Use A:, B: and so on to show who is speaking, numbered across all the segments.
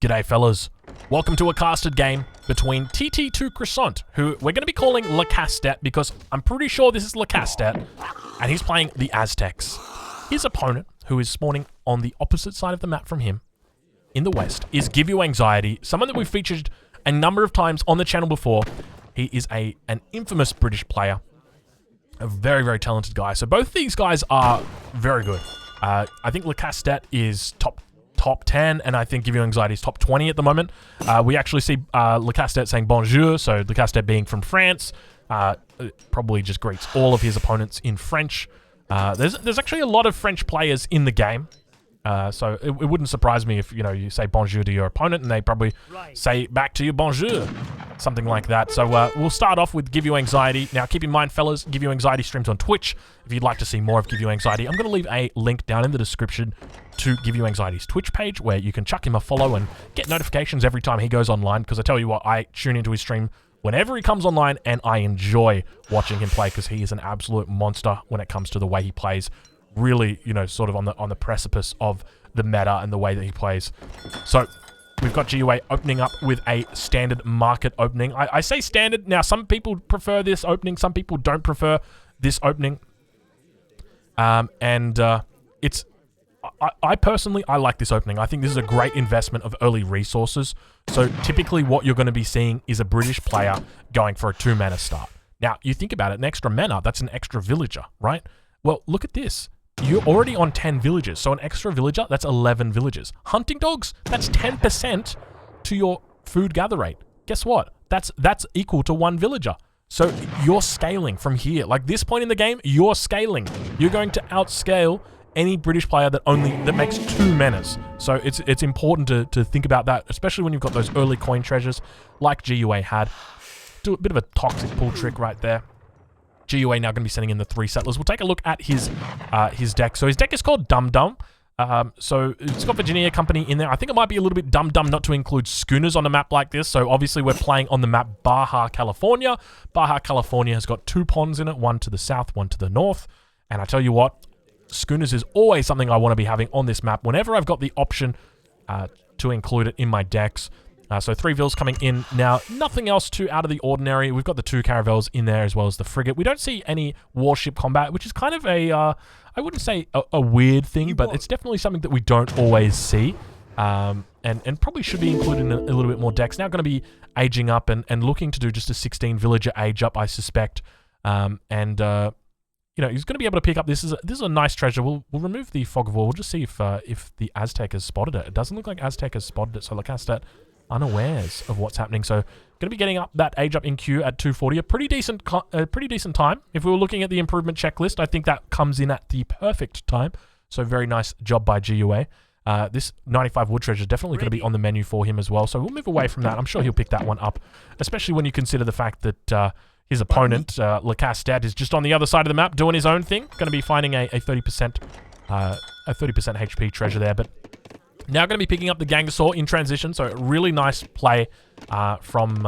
A: G'day fellas, welcome to a casted game between TT2 Croissant, who we're going to be calling Lecastete because I'm pretty sure this is Lecastete, and he's playing the Aztecs. His opponent, who is spawning on the opposite side of the map from him, in the west, is GiveUAnxiety, someone that we've featured a number of times on the channel before. He is an infamous British player, a very, very talented guy. So both these guys are very good. I think Lecastete is top 10, and I think GiveUAnxiety is top 20 at the moment. We actually see Lecastete saying bonjour, so Lecastete being from France, probably just greets all of his opponents in French. There's actually a lot of French players in the game, so it wouldn't surprise me if you say bonjour to your opponent and they probably say back to you bonjour, something like that. So we'll start off with GiveUAnxiety. Now keep in mind, fellas, GiveUAnxiety streams on Twitch. If you'd like to see more of GiveUAnxiety, I'm going to leave a link down in the description to GiveUAnxiety's Twitch page, where you can chuck him a follow and get notifications every time he goes online, because I tell you what, I tune into his stream whenever he comes online, and I enjoy watching him play because he is an absolute monster when it comes to the way he plays. Really, sort of on the precipice of the meta and the way that he plays. So we've got GUA opening up with a standard market opening. I say standard. Now, some people prefer this opening. Some people don't prefer this opening. It's... I personally, I like this opening. I think this is a great investment of early resources. So typically what you're going to be seeing is a British player going for a 2-mana start. Now, you think about it, an extra mana, that's an extra villager, right? Well, look at this. You're already on 10 villages. So an extra villager, that's 11 villagers. Hunting dogs, that's 10% to your food gather rate. Guess what? That's equal to 1 villager. So you're scaling from here. Like this point in the game, you're scaling. You're going to outscale any British player that makes 2 manas. So it's important to think about that, especially when you've got those early coin treasures like GUA had. Do a bit of a toxic pull trick right there. GUA now going to be sending in the 3 settlers. We'll take a look at his deck. So his deck is called Dum Dum. So it's got Virginia Company in there. I think it might be a little bit dumb not to include schooners on a map like this. So obviously we're playing on the map Baja California. Baja California has got 2 ponds in it, one to the south, one to the north. And I tell you what, schooners is always something I want to be having on this map whenever I've got the option to include it in my decks. So 3 vills coming in. Now, nothing else too out of the ordinary. We've got the 2 caravels in there as well as the frigate. We don't see any warship combat, which is kind of a, I wouldn't say a weird thing, but it's definitely something that we don't always see. And probably should be included in a little bit more decks. Now going to be aging up and looking to do just a 16 villager age up, I suspect. He's going to be able to pick up. This is a nice treasure. We'll remove the fog of war. We'll just see if the Aztec has spotted it. It doesn't look like Aztec has spotted it, so Lecastete unawares of what's happening. So going to be getting up that age up in queue at 240. A pretty decent time. If we were looking at the improvement checklist, I think that comes in at the perfect time. So very nice job by GUA. This 95 wood treasure is definitely going to be on the menu for him as well. So we'll move away from that. I'm sure he'll pick that one up, especially when you consider the fact that his opponent, Lecastete, is just on the other side of the map doing his own thing. Going to be finding a 30% HP treasure there. But now going to be picking up the Gangasaur in transition. So really nice play from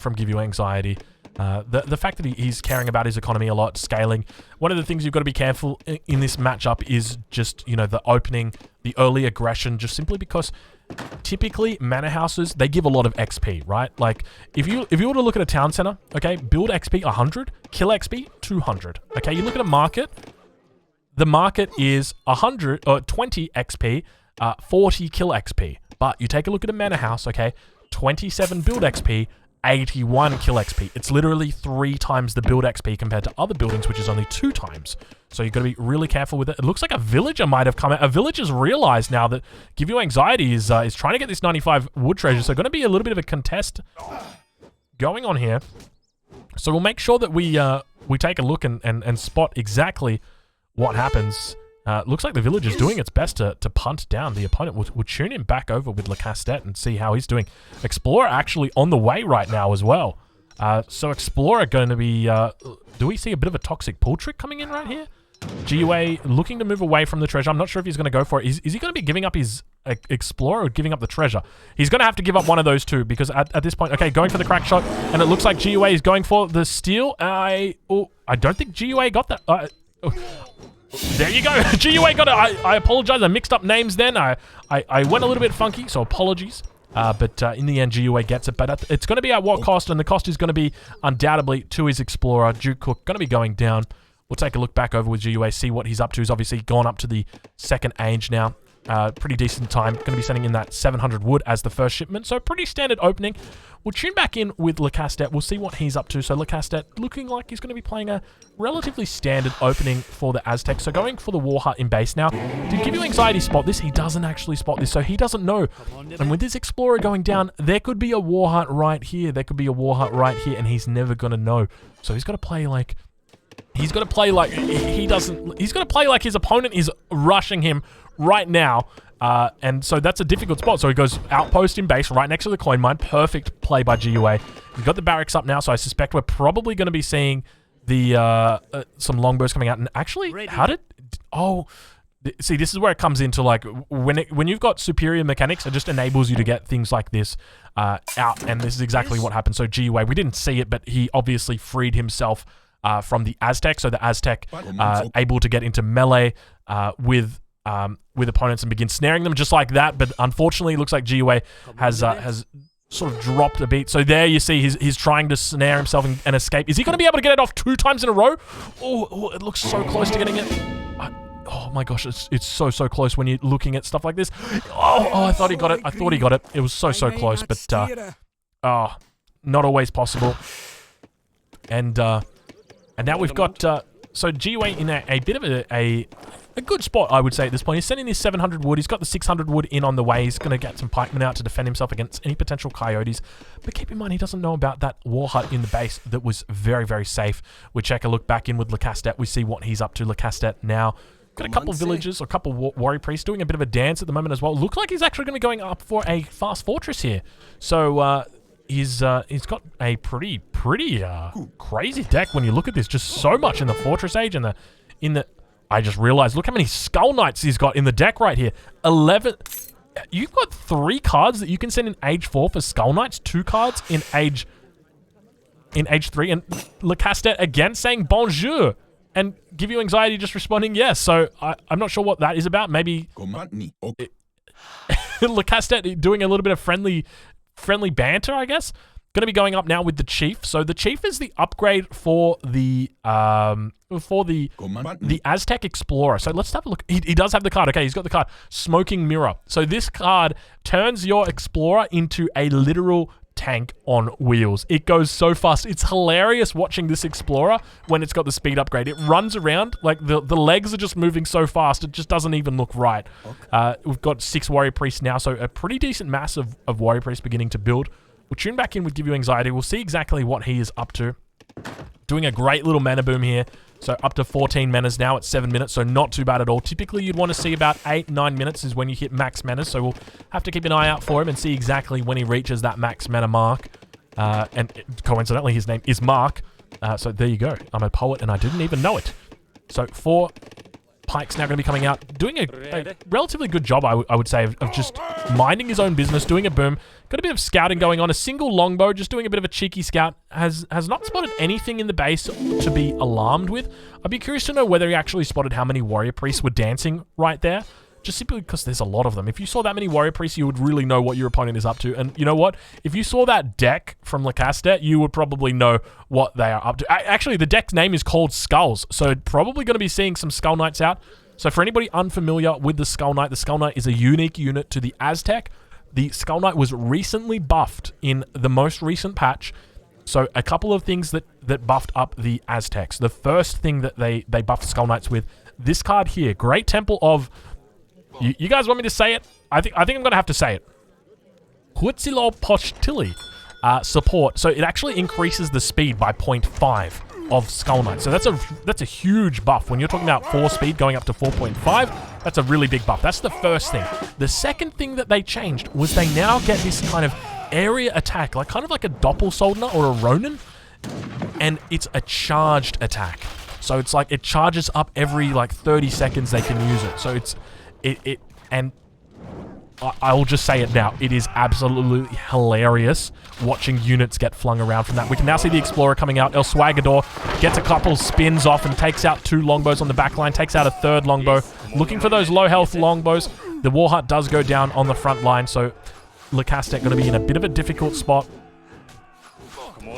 A: GiveUAnxiety. The fact that he's caring about his economy a lot, scaling. One of the things you've got to be careful in this matchup is just, the opening, the early aggression, just simply because typically mana houses, they give a lot of XP, right? Like if you were to look at a town center, okay, build XP 100, kill XP 200. Okay, you look at a market, the market is 100 or 20 XP, 40 kill XP. But you take a look at a mana house, okay, 27 build XP, 81 kill XP. It's literally 3 times the build XP compared to other buildings, which is only 2 times. So you've got to be really careful with it. It looks like a villager might have come out. A villager's realized now that GiveUAnxiety is trying to get this 95 wood treasure. So going to be a little bit of a contest going on here. So we'll make sure that we take a look and spot exactly what happens. Looks like the villager's doing its best to punt down the opponent. We'll tune him back over with Lecastete and see how he's doing. Explorer actually on the way right now as well. So Explorer going to be... do we see a bit of a toxic pull trick coming in right here? GUA looking to move away from the treasure. I'm not sure if he's going to go for it. Is he going to be giving up his Explorer or giving up the treasure? He's going to have to give up one of those two because at this point... Okay, going for the crack shot. And it looks like GUA is going for the steal. I don't think GUA got that. There you go. GUA got it. I apologize. I mixed up names then. I went a little bit funky, so apologies. But in the end, GiveUA gets it. But it's going to be at what cost? And the cost is going to be undoubtedly to his Explorer. Duke Cook going to be going down. We'll take a look back over with GiveUA, see what he's up to. He's obviously gone up to the second age now. Pretty decent time. Going to be sending in that 700 wood as the first shipment. So pretty standard opening. We'll tune back in with Lecastete. We'll see what he's up to. So Lecastete looking like he's going to be playing a relatively standard opening for the Aztec. So going for the War Hut in base now. Did GiveUAnxiety spot this? He doesn't actually spot this. So he doesn't know. And with this Explorer going down, there could be a War Hut right here. There could be a War Hut right here. And he's never going to know. So he's got to play like... He's got to play like he doesn't... He's got to play like his opponent is rushing him right now. And so that's a difficult spot. So he goes outpost in base right next to the coin mine. Perfect play by GiveUA. We've got the barracks up now, so I suspect we're probably going to be seeing the some longbows coming out. And actually, how did... Oh, see, this is where it comes into, like, when you've got superior mechanics, it just enables you to get things like this out. And this is exactly what happened. So GiveUA, we didn't see it, but he obviously freed himself from the Aztec. So the Aztec able to get into melee with opponents and begin snaring them just like that. But unfortunately, it looks like GiveUA has sort of dropped a beat. So there you see he's trying to snare himself and escape. Is he going to be able to get it off 2 times in a row? Oh, it looks so close to getting it. Oh my gosh, it's so close when you're looking at stuff like this. Oh, I thought he got it. I thought he got it. It was so close, but not always possible. And now we've got so GiveUA in a bit of a good spot, I would say, at this point. He's sending his 700 wood. He's got the 600 wood in on the way. He's going to get some pikemen out to defend himself against any potential coyotes. But keep in mind, he doesn't know about that war hut in the base that was very safe. We check a look back in with Lecastete. We see what he's up to. Lecastete now got a couple villages or a couple warrior priests doing a bit of a dance at the moment as well. Looks like he's actually going to be going up for a fast fortress here. So he's got a pretty crazy deck when you look at this. Just so much in the fortress age and in the I just realized, look how many Skull Knights he's got in the deck right here. 11. You've got 3 cards that you can send in age 4 for Skull Knights, 2 cards in age 3, and Lecastete again saying bonjour. And GiveUAnxiety just responding yes. So I'm not sure what that is about. Maybe Lecastete doing a little bit of friendly banter, I guess. Going to be going up now with the Chief. So the Chief is the upgrade for the Aztec Explorer. So let's have a look. He does have the card. Okay, he's got the card. Smoking Mirror. So this card turns your Explorer into a literal tank on wheels. It goes so fast. It's hilarious watching this Explorer when it's got the speed upgrade. It runs around like the legs are just moving so fast. It just doesn't even look right. Okay. We've got 6 warrior priests now, so a pretty decent mass of warrior priests beginning to build. We'll tune back in with GiveUAnxiety. We'll see exactly what he is up to. Doing a great little mana boom here. So up to 14 manas now at 7 minutes, so not too bad at all. Typically, you'd want to see about 8-9 minutes is when you hit max mana, so we'll have to keep an eye out for him and see exactly when he reaches that max mana mark. And coincidentally, his name is Mark. So there you go. I'm a poet and I didn't even know it. So 4 pikes now going to be coming out, doing a relatively good job, I would say, of just minding his own business, doing a boom. Got a bit of scouting going on. A single longbow, just doing a bit of a cheeky scout. Has not spotted anything in the base to be alarmed with. I'd be curious to know whether he actually spotted how many warrior priests were dancing right there. Just simply because there's a lot of them. If you saw that many warrior priests, you would really know what your opponent is up to. And you know what? If you saw that deck from Lecastete, you would probably know what they are up to. Actually, the deck's name is called Skulls. So probably going to be seeing some Skull Knights out. So for anybody unfamiliar with the Skull Knight is a unique unit to the Aztec. The Skull Knight was recently buffed in the most recent patch. So a couple of things that buffed up the Aztecs. The first thing that they buffed Skull Knights with, this card here, Great Temple of... You guys want me to say it? I think I'm going to have to say it. Huitzilopochtli support. So it actually increases the speed by 0.5 of Skull Knight. So that's a huge buff. When you're talking about 4 speed going up to 4.5, that's a really big buff. That's the first thing. The second thing that they changed was they now get this kind of area attack, like kind of like a Doppelsoldner or a Ronin, and it's a charged attack. So it's like it charges up every like 30 seconds they can use it. So and I'll just say it now. It is absolutely hilarious watching units get flung around from that. We can now see the Explorer coming out. El Swagador gets a couple spins off and takes out 2 longbows on the back line, takes out a 3rd longbow. Looking for those low health longbows. The war hut does go down on the front line, so Lecastete going to be in a bit of a difficult spot.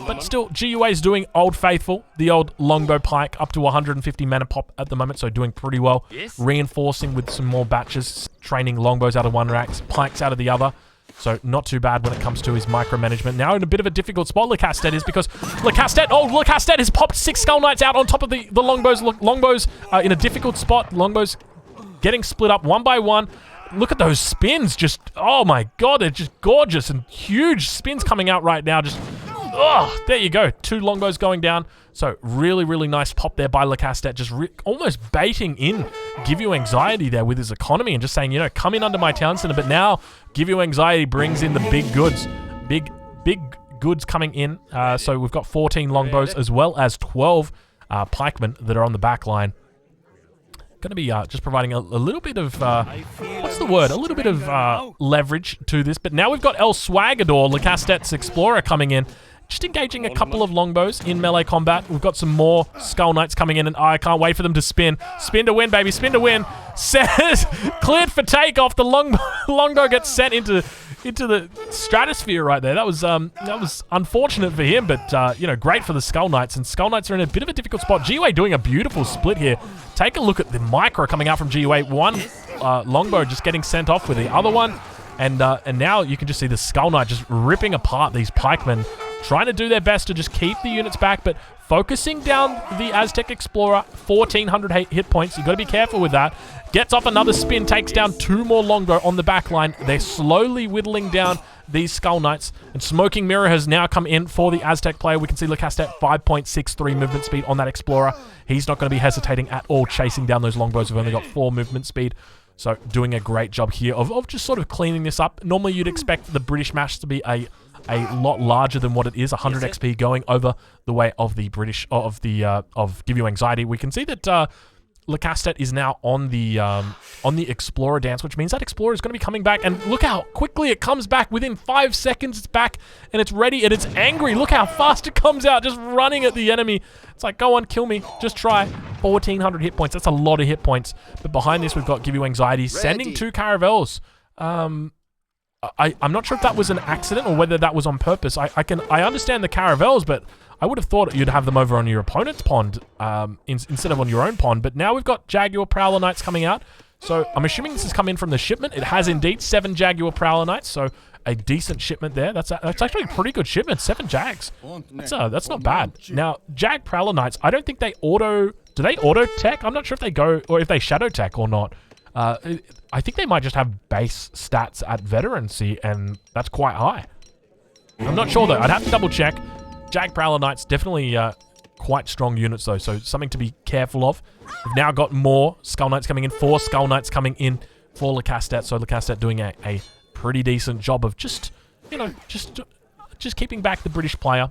A: But still, GUA is doing Old Faithful, the old longbow pike, up to 150 mana pop at the moment, so doing pretty well. Reinforcing with some more batches, training longbows out of one rack, pikes out of the other. So not too bad when it comes to his micromanagement. Now in a bit of a difficult spot, Lecastete is, because Lecastete has popped 6 Skull Knights out on top of the longbows. Longbows in a difficult spot. Longbows getting split up one by one. Look at those spins. Just, oh my god, they're just gorgeous and huge spins coming out right now. Just, oh, there you go. 2 longbows going down. So really, really nice pop there by Lecastete. Just almost baiting in GiveUAnxiety there with his economy and just saying, you know, come in under my town center. But now GiveUAnxiety brings in the big goods. Big goods coming in. So we've got 14 longbows as well as 12 pikemen that are on the back line. Going to be just providing a little bit of, what's the word? A little bit of leverage to this. But now we've got El Swagador, Lecastete's Explorer, coming in. Just engaging a couple of longbows in melee combat. We've got some more Skull Knights coming in, and I can't wait for them to spin. Spin to win, baby. Spin to win. Says, cleared for takeoff. The longbow gets sent into the stratosphere right there. That was unfortunate for him, but you know, great for the Skull Knights. And Skull Knights are in a bit of a difficult spot. GUA doing a beautiful split here. Take a look at the micro coming out from GUA. One longbow just getting sent off with the other one, and now you can just see the Skull Knight just ripping apart these pikemen, trying to do their best to just keep the units back, but focusing down the Aztec Explorer. 1,400 hit points. You've got to be careful with that. Gets off another spin, takes down 2 more longbow on the back line. They're slowly whittling down these Skull Knights, and Smoking Mirror has now come in for the Aztec player. We can see Lecastete 5.63 movement speed on that Explorer. He's not going to be hesitating at all chasing down those longbows. We've only got 4 movement speed. So doing a great job here of just sort of cleaning this up. Normally you'd expect the British match to be a lot larger than what it is. 100 XP going over the way of the British, of GiveUAnxiety. We can see that Lecastete is now on the Explorer dance, which means that Explorer is going to be coming back. And look how quickly it comes back. Within 5 seconds, it's back and it's ready and it's angry. Look how fast it comes out, just running at the enemy. It's like, go on, kill me. Just try. 1,400 hit points. That's a lot of hit points. But behind this, we've got GiveUAnxiety sending 2 caravels. I'm not sure if that was an accident or whether that was on purpose. I understand the caravels, but I would have thought you'd have them over on your opponent's pond instead of on your own pond. But now we've got Jaguar Prowler Knights coming out. So I'm assuming this has come in from the shipment. It has indeed 7 Jaguar Prowler Knights. So a decent shipment there. That's actually a pretty good shipment. 7 Jags. That's not bad. Now, Jag Prowler Knights, I don't think they auto... Do they auto tech? I'm not sure if they go... Or if they shadow tech or not. I think they might just have base stats at veterancy, and that's quite high. I'm not sure, though. I'd have to double check. Jag Prowler Knights, definitely quite strong units, though, so something to be careful of. We've now got more Skull Knights coming in. 4 Skull Knights coming in for Lecastete, so Lecastete doing a pretty decent job of just, you know, just keeping back the British player.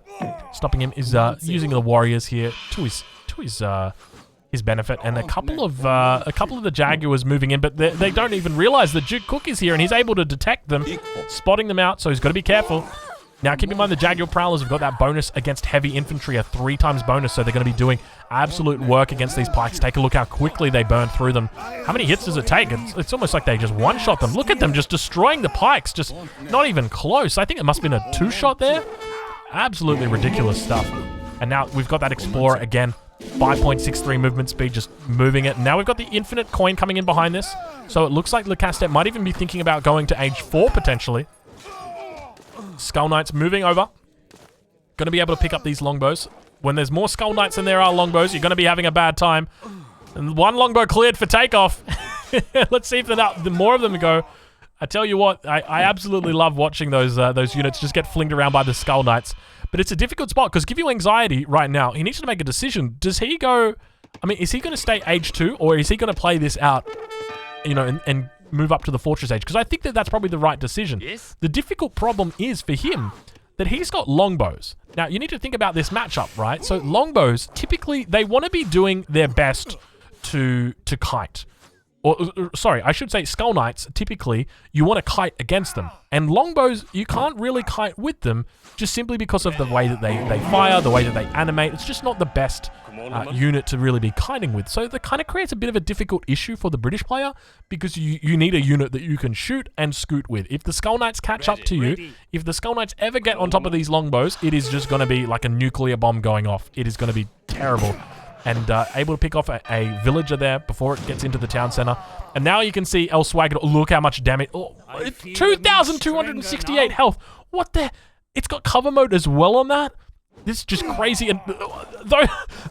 A: Stopping him is using the warriors here to his benefit, and a couple of the Jaguars moving in, but they don't even realize that Duke Cook is here, and he's able to detect them, spotting them out, so he's got to be careful. Now, keep in mind the Jaguar Prowlers have got that bonus against heavy infantry, a 3 times bonus, so they're going to be doing absolute work against these pikes. Take a look how quickly they burn through them. How many hits does it take? It's almost like they just one-shot them. Look at them just destroying the pikes, just not even close. I think it must have been a 2-shot there. Absolutely ridiculous stuff. And now we've got that Explorer again. 5.63 movement speed, just moving it. Now we've got the infinite coin coming in behind this. So it looks like Lecastete might even be thinking about going to age 4 potentially. Skull Knights moving over. Going to be able to pick up these longbows. When there's more Skull Knights than there are longbows, you're going to be having a bad time. And 1 longbow cleared for takeoff. Let's see if the more of them go. I tell you what, I absolutely love watching those units just get flinged around by the Skull Knights. But it's a difficult spot because GiveUAnxiety right now, he needs to make a decision. Does he go... I mean, is he going to stay age 2 or is he going to play this out, you know, and move up to the Fortress age? Because I think that that's probably the right decision. Yes. The difficult problem is for him that he's got longbows. Now, you need to think about this matchup, right? So longbows, typically, they want to be doing their best to kite. Or, sorry, I should say Skull Knights, typically, you want to kite against them. And longbows, you can't really kite with them just simply because of the way that they fire, the way that they animate. It's just not the best unit to really be kiting with. So that kind of creates a bit of a difficult issue for the British player because you need a unit that you can shoot and scoot with. If the Skull Knights catch up to you, if the Skull Knights ever get on top of these longbows, it is just going to be like a nuclear bomb going off. It is going to be terrible. And able to pick off a villager there before it gets into the town center. And now you can see El Swagger. Look how much damage. Oh, 2,268 health. What the? It's got cover mode as well on that. This is just crazy. And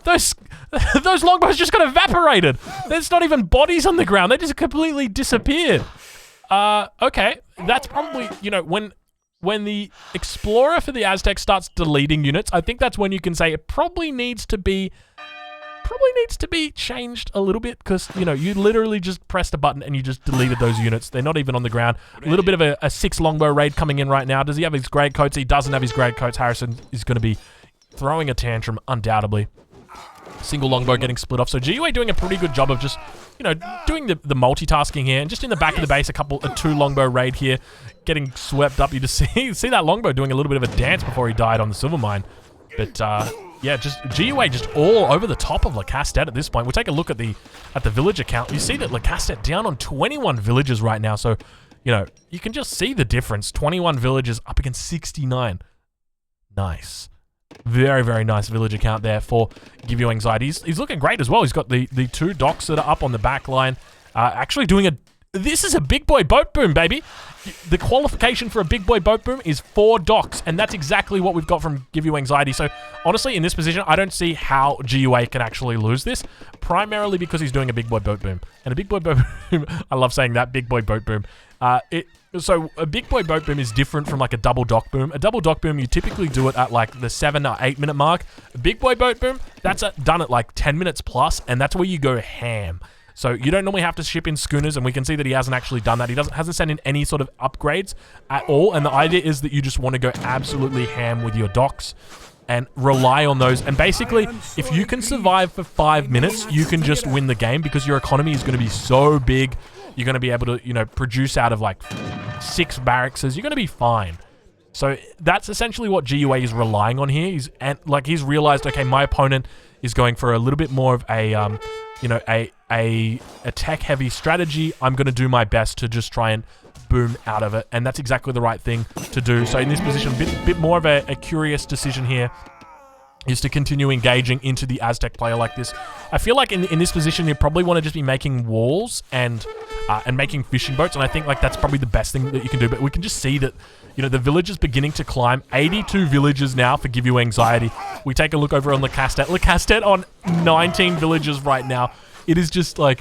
A: those longbows just got evaporated. There's not even bodies on the ground. They just completely disappeared. Okay. That's probably, you know, when the Explorer for the Aztec starts deleting units, I think that's when you can say it probably needs to be changed a little bit because, you know, you literally just pressed a button and you just deleted those units. They're not even on the ground. A little bit of a 6 longbow raid coming in right now. Does he have his grade coats? He doesn't have his grade coats. Harrison is going to be throwing a tantrum, undoubtedly. Single longbow getting split off. So GiveUA doing a pretty good job of just, you know, doing the multitasking here. And just in the back of the base, a 2 longbow raid here, getting swept up. You just see that longbow doing a little bit of a dance before he died on the silver mine. But, yeah, just GiveUA just all over the top of Lecastete at this point. We'll take a look at the villager count. You see that Lecastete down on 21 villagers right now. So, you know, you can just see the difference. 21 villagers up against 69. Nice. Very, very nice villager count there for GiveUAnxiety. He's looking great as well. He's got the 2 docks that are up on the back line. Actually doing this is a big boy boat boom, baby. The qualification for a big boy boat boom is 4 docks, and that's exactly what we've got from GiveUAnxiety. So, honestly, in this position, I don't see how GiveUA can actually lose this, primarily because he's doing a big boy boat boom. And a big boy boat boom, I love saying that, big boy boat boom. So a big boy boat boom is different from like a double dock boom. A double dock boom, you typically do it at like the 7 or 8 minute mark. A big boy boat boom, that's done at like 10 minutes plus, and that's where you go ham. So you don't normally have to ship in schooners, and we can see that he hasn't actually done that. He hasn't sent in any sort of upgrades at all, and the idea is that you just want to go absolutely ham with your docks and rely on those. And basically, if you can survive for 5 minutes, you can just win the game because your economy is going to be so big. You're going to be able to, you know, produce out of like 6 barracks. You're going to be fine. So that's essentially what GiveUA is relying on here. He's realized, okay, my opponent is going for a little bit more of a, you know, a tech-heavy strategy. I'm going to do my best to just try and boom out of it, and that's exactly the right thing to do. So in this position, a bit more of a curious decision here is to continue engaging into the Aztec player like this. I feel like in this position, you probably want to just be making walls and making fishing boats, and I think like that's probably the best thing that you can do. But we can just see that, you know, the village is beginning to climb. 82 villagers now for GiveUAnxiety. We take a look over on Lecastete. Lecastete on 19 villagers right now. It is just like,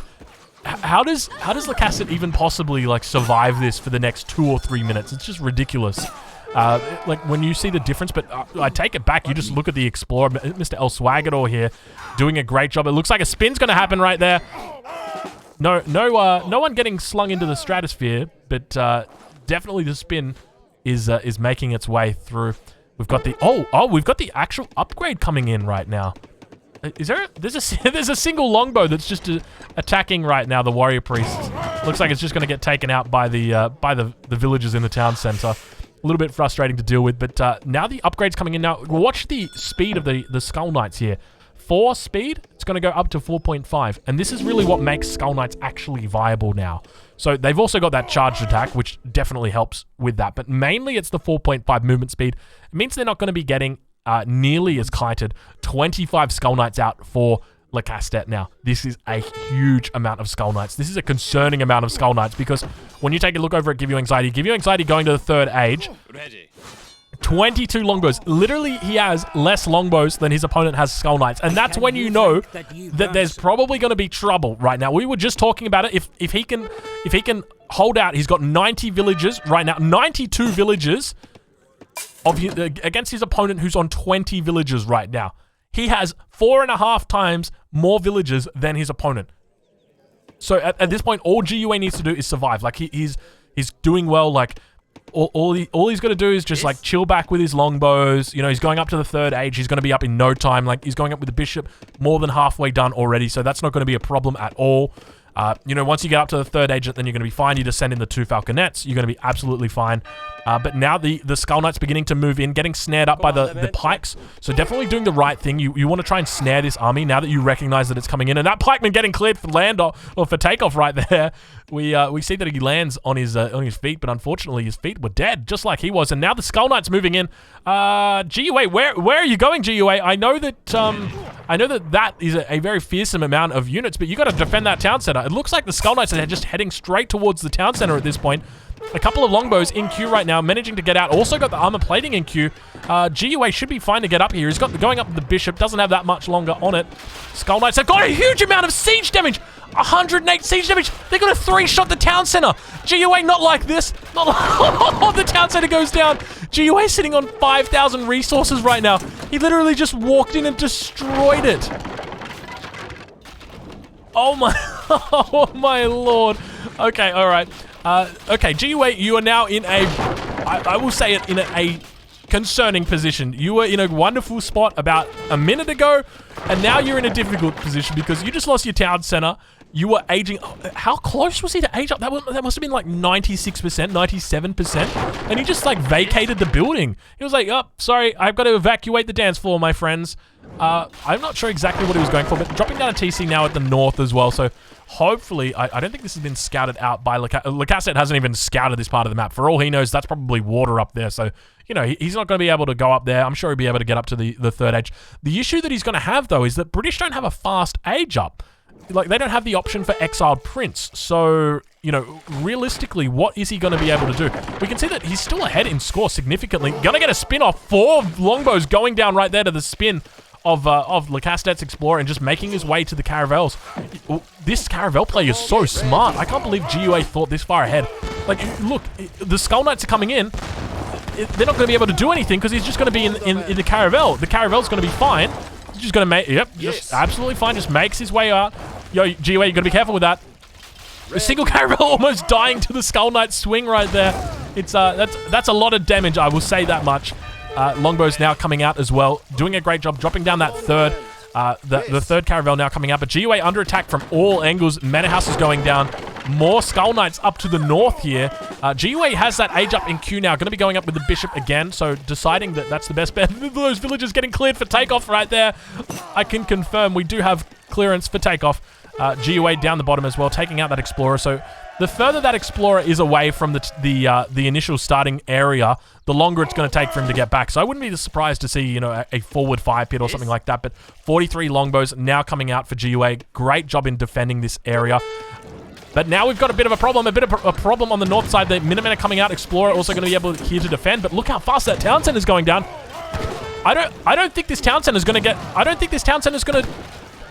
A: how does Lecastete even possibly like survive this for the next 2 or 3 minutes? It's just ridiculous. Like when you see the difference, but I take it back. You just look at the Explorer, Mr. El Swagger here, doing a great job. It looks like a spin's going to happen right there. No one getting slung into the stratosphere, but definitely the spin is making its way through. We've got the we've got the actual upgrade coming in right now. There's a single longbow that's just attacking right now the warrior priest. Looks like it's just going to get taken out by the villagers in the town center. A little bit frustrating to deal with, but now the upgrade's coming in. Now watch the speed of the Skull Knights here. 4 speed, it's going to go up to 4.5, and this is really what makes Skull Knights actually viable now. So they've also got that charged attack, which definitely helps with that, but mainly it's the 4.5 movement speed. It means they're not going to be getting nearly as kited. 25 Skull Knights out for Lecastete now. This is a huge amount of Skull Knights. This is a concerning amount of Skull Knights because when you take a look over at GiveUAnxiety going to the 3rd age, 22 longbows. Literally, he has less longbows than his opponent has Skull Knights, and that's when you know that there's probably going to be trouble right now. We were just talking about it. If he can hold out, he's got 90 villagers right now, 92 villagers against his opponent who's on 20 villagers right now. He has 4.5 times more villagers than his opponent. So at this point, all GiveUA needs to do is survive. Like he's doing well. Like all he's got to do is just like chill back with his longbows. You know, he's going up to the 3rd age. He's going to be up in no time. Like he's going up with the bishop more than halfway done already. So that's not going to be a problem at all. You know, once you get up to the 3rd agent, then you're going to be fine. You just send in the 2 Falconets. You're going to be absolutely fine. But now the Skull Knight's beginning to move in, getting snared up by the pikes. So definitely doing the right thing. You want to try and snare this army now that you recognize that it's coming in. And that pikeman getting cleared for land or for takeoff right there. We see that he lands on his feet, but unfortunately his feet were dead, just like he was. And now the Skull Knight's moving in. GUA, where are you going, GUA? I know that is a very fearsome amount of units, but you got to defend that town center. It looks like the Skull Knights are just heading straight towards the town center at this point. A couple of longbows in queue right now, managing to get out. Also got the armor plating in queue. GUA should be fine to get up here. He's got going up with the bishop. Doesn't have that much longer on it. Skull Knights have got a huge amount of siege damage. 108 siege damage. They're going to 3-shot the town center. GUA not like this. Not like the town center goes down. GUA sitting on 5,000 resources right now. He literally just walked in and destroyed it. Oh my, oh my lord. Okay, all right. Okay, GUA, you are now in a, I will say it, in a concerning position. You were in a wonderful spot about a minute ago, and now you're in a difficult position because you just lost your town center. You were aging. How close was he to age up? That must have been like 96%, 97%. And he just like vacated the building. He was like, oh, sorry, I've got to evacuate the dance floor, my friends. I'm not sure exactly what he was going for, but dropping down a TC now at the north as well. So hopefully, I don't think this has been scouted out by Lecastete. Hasn't even scouted this part of the map. For all he knows, that's probably water up there. So, you know, he's not going to be able to go up there. I'm sure he'll be able to get up to the 3rd age. The issue that he's going to have, though, is that British don't have a fast age up. Like, they don't have the option for exiled prince. So, you know, realistically, what is he going to be able to do? We can see that he's still ahead in score significantly. Going to get a spin off. 4 longbows going down right there to the spin of Lecastete's Explorer and just making his way to the caravels. This caravel play is so smart. I can't believe GUA thought this far ahead. Like, look, the Skull Knights are coming in. They're not going to be able to do anything because he's just going to be in the caravel. The caravel's going to be fine. He's just going to make, yep, just absolutely fine. Just makes his way out. Yo, GUA, you got to be careful with that. A single caravel almost dying to the Skull Knight swing right there. It's that's a lot of damage, I will say that much. Longbows now coming out as well, doing a great job, dropping down that 3rd. The 3rd caravel now coming out, but GUA under attack from all angles. Manor House is going down. More Skull Knights up to the north here. GUA has that age up in queue now. Going to be going up with the bishop again, so deciding that that's the best bet. Those villagers getting cleared for takeoff right there. I can confirm we do have clearance for takeoff. GUA down the bottom as well, taking out that Explorer. So the further that Explorer is away from the initial starting area, the longer it's going to take for him to get back. So I wouldn't be surprised to see, you know, a forward fire pit or something like that. But 43 longbows now coming out for GUA. Great job in defending this area. But now we've got a bit of a problem, a problem on the north side. The Minutemen are coming out. Explorer also going to be able here to defend. But look how fast that town center is going down. I don't think this town center is going to get. I don't think this town center is going to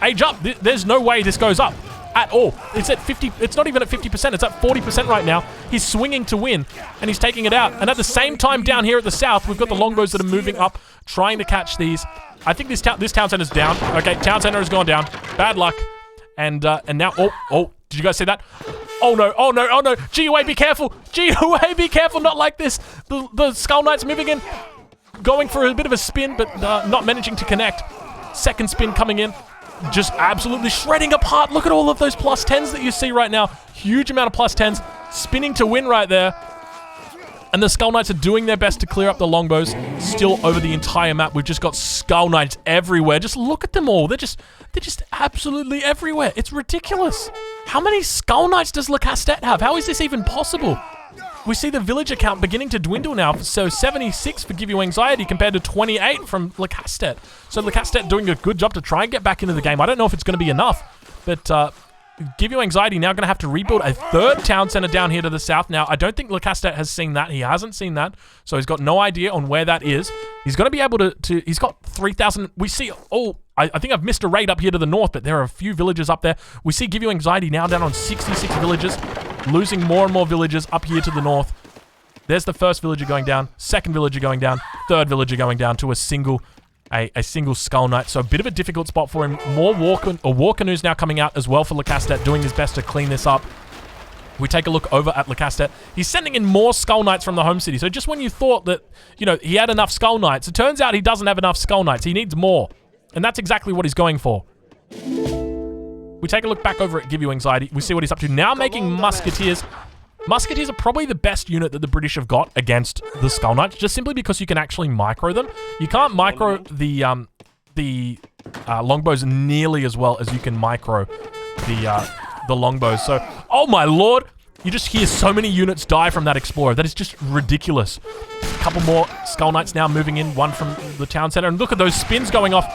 A: age up. There's no way this goes up at all. It's at 50. It's not even at 50%. It's at 40% right now. He's swinging to win, and he's taking it out. And at the same time, down here at the south, we've got the longbows that are moving up, trying to catch these. I think this town center's down. Okay, town center has gone down. Bad luck. And now, oh, did you guys see that? Oh no, oh no, oh no. GUA, be careful. GUA, be careful. Not like this. The Skull Knight's moving in, going for a bit of a spin, but not managing to connect. Second spin coming in. Just absolutely shredding apart. Look at all of those plus 10s that you see right now. Huge amount of plus 10s. Spinning to win right there. And the Skull Knights are doing their best to clear up the longbows. Still over the entire map. We've just got Skull Knights everywhere. Just look at them all. They're just absolutely everywhere. It's ridiculous. How many Skull Knights does Lecastete have? How is this even possible? We see the villager count beginning to dwindle now. So 76 for GiveUAnxiety compared to 28 from Lecastete. So Lecastete doing a good job to try and get back into the game. I don't know if it's going to be enough, but GiveUAnxiety now going to have to rebuild a 3rd town center down here to the south. Now, I don't think Lecastete has seen that. He hasn't seen that, so he's got no idea on where that is. He's going to be able to he's got 3,000. We see, oh, I think I've missed a raid up here to the north, but there are a few villages up there. We see GiveUAnxiety now down on 66 villages, losing more and more villages up here to the north. There's the first villager going down, second villager going down, third villager going down to a single Skull Knight. So a bit of a difficult spot for him. More war canoes now coming out as well for Lecastete, doing his best to clean this up. We take a look over at Lecastete. He's sending in more Skull Knights from the home city. So just when you thought that, you know, he had enough Skull Knights, it turns out he doesn't have enough Skull Knights. He needs more. And that's exactly what he's going for. We take a look back over at GiveUAnxiety. We see what he's up to. Now making Musketeers. Musketeers are probably the best unit that the British have got against the Skull Knights, just simply because you can actually micro them. You can't micro the longbows nearly as well as you can micro the longbows. So, oh my lord, you just hear so many units die from that Explorer. That is just ridiculous. A couple more Skull Knights now moving in, one from the town center. And look at those spins going off.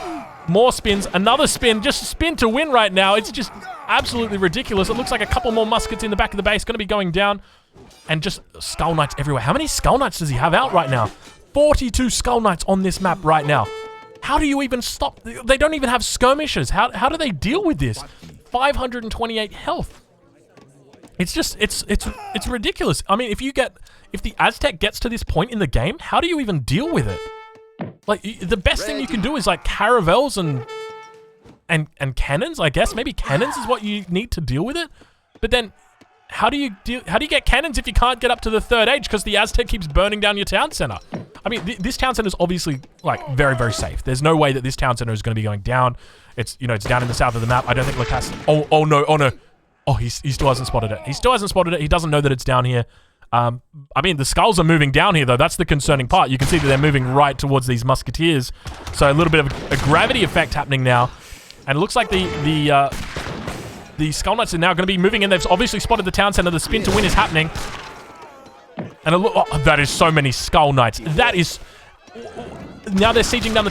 A: More spins, another spin, just spin to win right now. It's just absolutely ridiculous. It looks like a couple more muskets in the back of the base going to be going down. And just Skull Knights everywhere. How many Skull Knights does he have out right now? 42 Skull Knights on this map right now. How do you even stop? They don't even have skirmishes. How do they deal with this? 528 health. It's just, it's ridiculous. I mean, if the Aztec gets to this point in the game, how do you even deal with it? Like, the best thing you can do is like caravels and cannons, I guess. Maybe cannons is what you need to deal with it. But then how do you get cannons if you can't get up to the 3rd age because the Aztec keeps burning down your town center? I mean, this town center is obviously like very, very safe. There's no way that this town center is going to be going down. It's, you know, it's down in the south of the map. I don't think Lecastete. Oh no. Oh, he still hasn't spotted it. He still hasn't spotted it. He doesn't know that it's down here. I mean, the skulls are moving down here, though. That's the concerning part. You can see that they're moving right towards these musketeers. So a little bit of a gravity effect happening now. And it looks like the Skull Knights are now going to be moving in. They've obviously spotted the town center. The spin to win is happening. And that is so many Skull Knights. That is... Now they're sieging down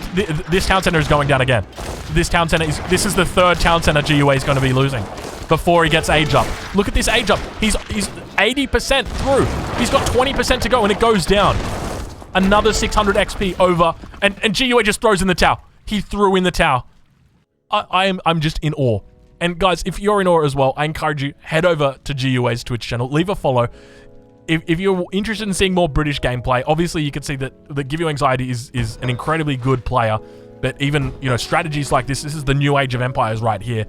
A: this town center is going down again. This town center is... This is the 3rd town center GUA is going to be losing before he gets age up. Look at this age up. He's 80% through. He's got 20% to go and it goes down. Another 600 XP over. And GUA just throws in the towel. He threw in the towel. I'm just in awe. And guys, if you're in awe as well, I encourage you, head over to GUA's Twitch channel. Leave a follow. If you're interested in seeing more British gameplay, obviously you can see that the GiveUAnxiety is an incredibly good player. But even, you know, strategies like this is the new age of empires right here.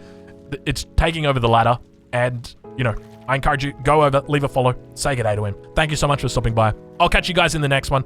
A: It's taking over the ladder. And, you know, I encourage you, go over, leave a follow, say good day to him. Thank you so much for stopping by. I'll catch you guys in the next one.